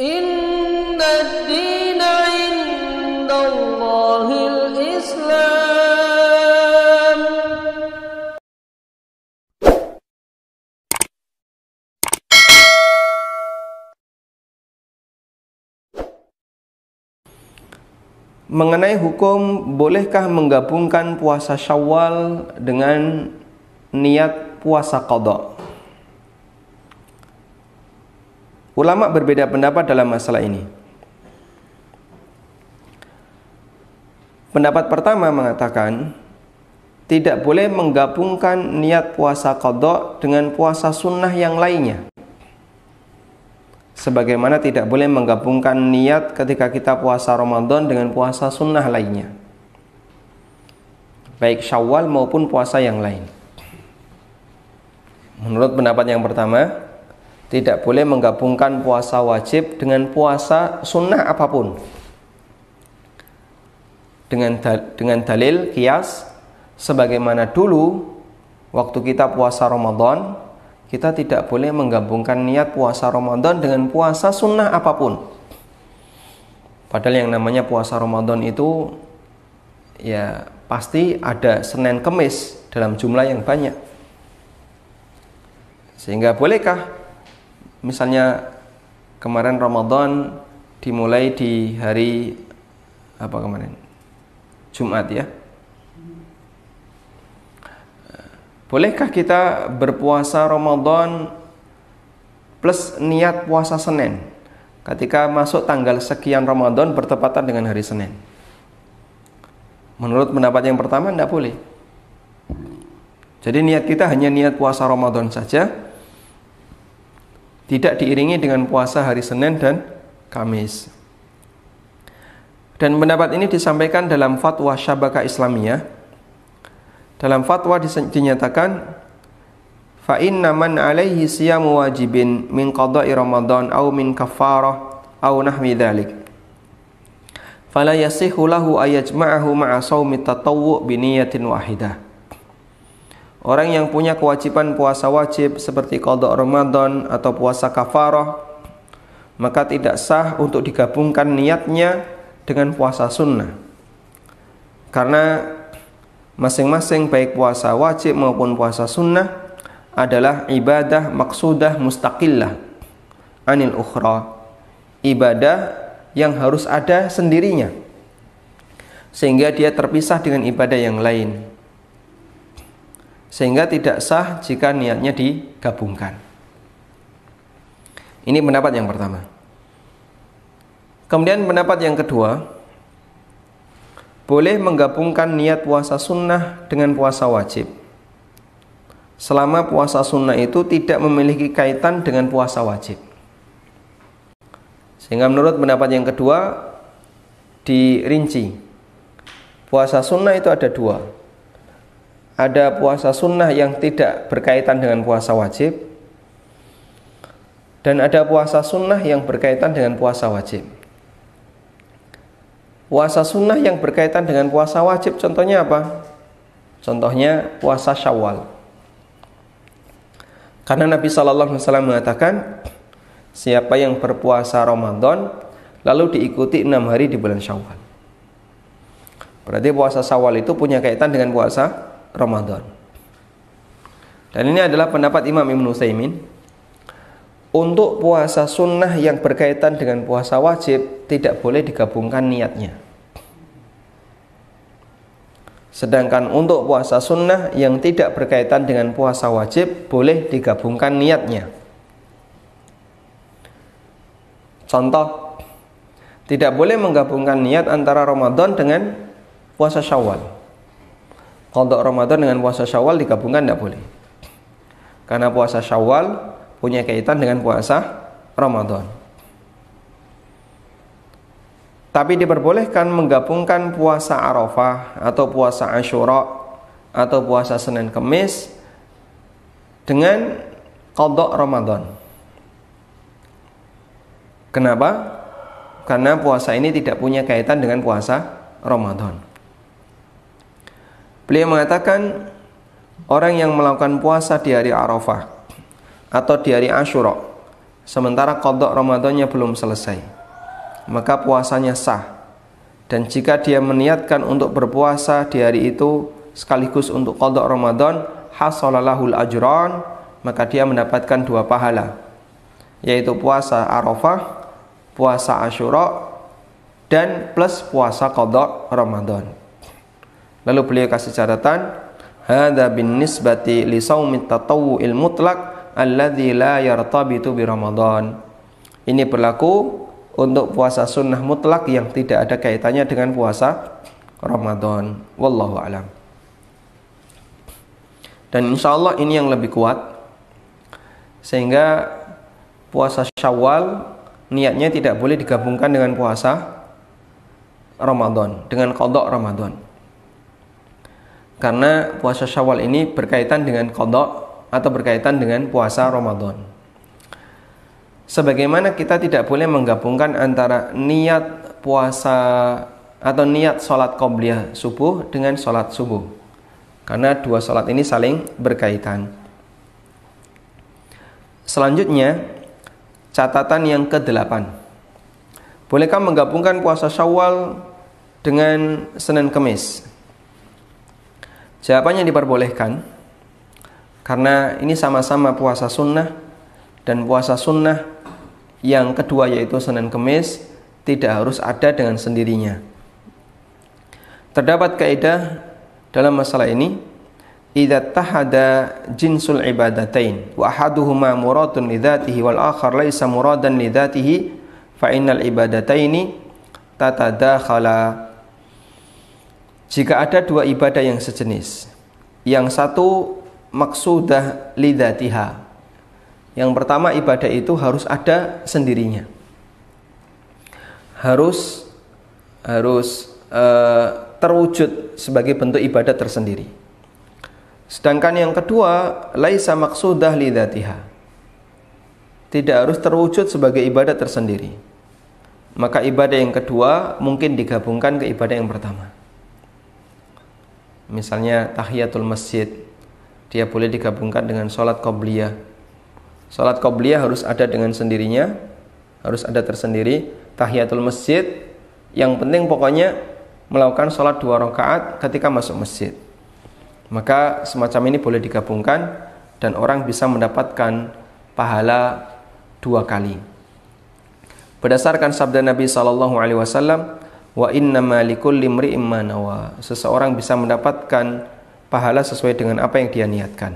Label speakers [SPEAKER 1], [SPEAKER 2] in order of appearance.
[SPEAKER 1] Inna ad-dina 'indallahil Islam.
[SPEAKER 2] Mengenai hukum, bolehkah menggabungkan puasa Syawal dengan niat puasa qadha? Ulama berbeda pendapat dalam masalah ini. Pendapat pertama mengatakan tidak boleh menggabungkan niat puasa qadha dengan puasa sunnah yang lainnya. Sebagaimana tidak boleh menggabungkan niat ketika kita puasa Ramadan dengan puasa sunnah lainnya, baik Syawal maupun puasa yang lain. Menurut pendapat yang pertama, tidak boleh menggabungkan puasa wajib dengan puasa sunnah apapun. Dengan dalil qiyas, sebagaimana dulu waktu kita puasa Ramadan, kita tidak boleh menggabungkan niat puasa Ramadan dengan puasa sunnah apapun. Padahal yang namanya puasa Ramadan itu ya pasti ada Senin Kemis dalam jumlah yang banyak. Sehingga bolehkah misalnya kemarin Ramadan dimulai di hari apa kemarin? Jumat ya. Bolehkah kita berpuasa Ramadan plus niat puasa Senin ketika masuk tanggal sekian Ramadan bertepatan dengan hari Senin? Menurut pendapat yang pertama tidak boleh. Jadi niat kita hanya niat puasa Ramadan saja, tidak diiringi dengan puasa hari Senin dan Kamis. Dan pendapat ini disampaikan dalam fatwa Syabakah Islamiyah. Dalam fatwa dinyatakan fa inna man alaihi siyamu wajibin min qada'i Ramadan aw min kafarah aw nahwi dzalik fala yasihhu lahu ayajma'ahu ma'a shaumi tatawwu' bi niyatin wahidah. Orang yang punya kewajiban puasa wajib seperti qada' Ramadan atau puasa kafarah, maka tidak sah untuk digabungkan niatnya dengan puasa sunnah. Karena masing-masing baik puasa wajib maupun puasa sunnah adalah ibadah maksudah mustaqillah anil ukhra, ibadah yang harus ada sendirinya sehingga dia terpisah dengan ibadah yang lain, sehingga tidak sah jika niatnya digabungkan. Ini pendapat yang pertama. Kemudian pendapat yang kedua, boleh menggabungkan niat puasa sunnah dengan puasa wajib selama puasa sunnah itu tidak memiliki kaitan dengan puasa wajib. Sehingga menurut pendapat yang kedua dirinci, puasa sunnah itu ada dua. Ada puasa sunnah yang tidak berkaitan dengan puasa wajib, dan ada puasa sunnah yang berkaitan dengan puasa wajib. Puasa sunnah yang berkaitan dengan puasa wajib contohnya apa? Contohnya puasa Syawal. Karena Nabi SAW mengatakan, siapa yang berpuasa Ramadan lalu diikuti 6 hari di bulan Syawal. Berarti puasa Syawal itu punya kaitan dengan puasa Ramadan. Dan ini adalah pendapat Imam Ibnu Utsaimin. Untuk puasa sunnah yang berkaitan dengan puasa wajib tidak boleh digabungkan niatnya. Sedangkan untuk puasa sunnah yang tidak berkaitan dengan puasa wajib boleh digabungkan niatnya. Contoh, tidak boleh menggabungkan niat antara Ramadan dengan puasa Syawal. Qadha Ramadan dengan puasa Syawal digabungkan tidak boleh. Karena puasa Syawal punya kaitan dengan puasa Ramadan. Tapi diperbolehkan menggabungkan puasa Arafah atau puasa Asyura atau puasa Senin Kemis dengan qadha Ramadan. Kenapa? Karena puasa ini tidak punya kaitan dengan puasa Ramadan. Beliau mengatakan orang yang melakukan puasa di hari Arafah atau di hari Asyura sementara qada Ramadannya belum selesai, maka puasanya sah. Dan jika dia meniatkan untuk berpuasa di hari itu sekaligus untuk qada Ramadan, hasalalahul ajran, maka dia mendapatkan 2 pahala, yaitu puasa Arafah, puasa Asyura, dan plus puasa qada Ramadan. Lalu beliau kasih catatan, hadza bin nisbati li shaumit tatawwu'il mutlaq alladzi la yartabitu bi Ramadan. Ini berlaku untuk puasa sunnah mutlak yang tidak ada kaitannya dengan puasa Ramadan. Wallahu alam. Dan insyaallah ini yang lebih kuat, sehingga puasa Syawal niatnya tidak boleh digabungkan dengan puasa Ramadan, dengan qada Ramadan. Karena puasa Syawal ini berkaitan dengan qada atau berkaitan dengan puasa Ramadan. Sebagaimana kita tidak boleh menggabungkan antara niat puasa atau niat sholat qobliyah subuh dengan sholat subuh, karena 2 sholat ini saling berkaitan. Selanjutnya, catatan yang ke-8. Bolehkah menggabungkan puasa Syawal dengan Senin Kemis? Jawabannya diperbolehkan, karena ini sama-sama puasa sunnah, dan puasa sunnah yang kedua yaitu Senin Kemis tidak harus ada dengan sendirinya. Terdapat kaidah dalam masalah ini, idza tahada jinsul ibadatain wa ahaduhuma muradun li dzatihi wal akhar laisa muradan li dzatihi fa innal ibadataini tatadakhala. Jika ada 2 ibadah yang sejenis, yang satu maksudah li dzatiha, yang pertama ibadah itu harus ada sendirinya, harus terwujud sebagai bentuk ibadah tersendiri. Sedangkan yang kedua, laisa maqsudah li dzatiha, tidak harus terwujud sebagai ibadah tersendiri. Maka ibadah yang kedua mungkin digabungkan ke ibadah yang pertama. Misalnya tahiyatul masjid, dia boleh digabungkan dengan sholat qobliyah. Sholat qobliyah harus ada dengan sendirinya, harus ada tersendiri. Tahiyatul masjid, yang penting pokoknya melakukan sholat 2 rakaat ketika masuk masjid. Maka semacam ini boleh digabungkan dan orang bisa mendapatkan pahala 2 kali. Berdasarkan sabda Nabi SAW, wa innama likulli imri'in ma nawa, seseorang bisa mendapatkan pahala sesuai dengan apa yang dia niatkan.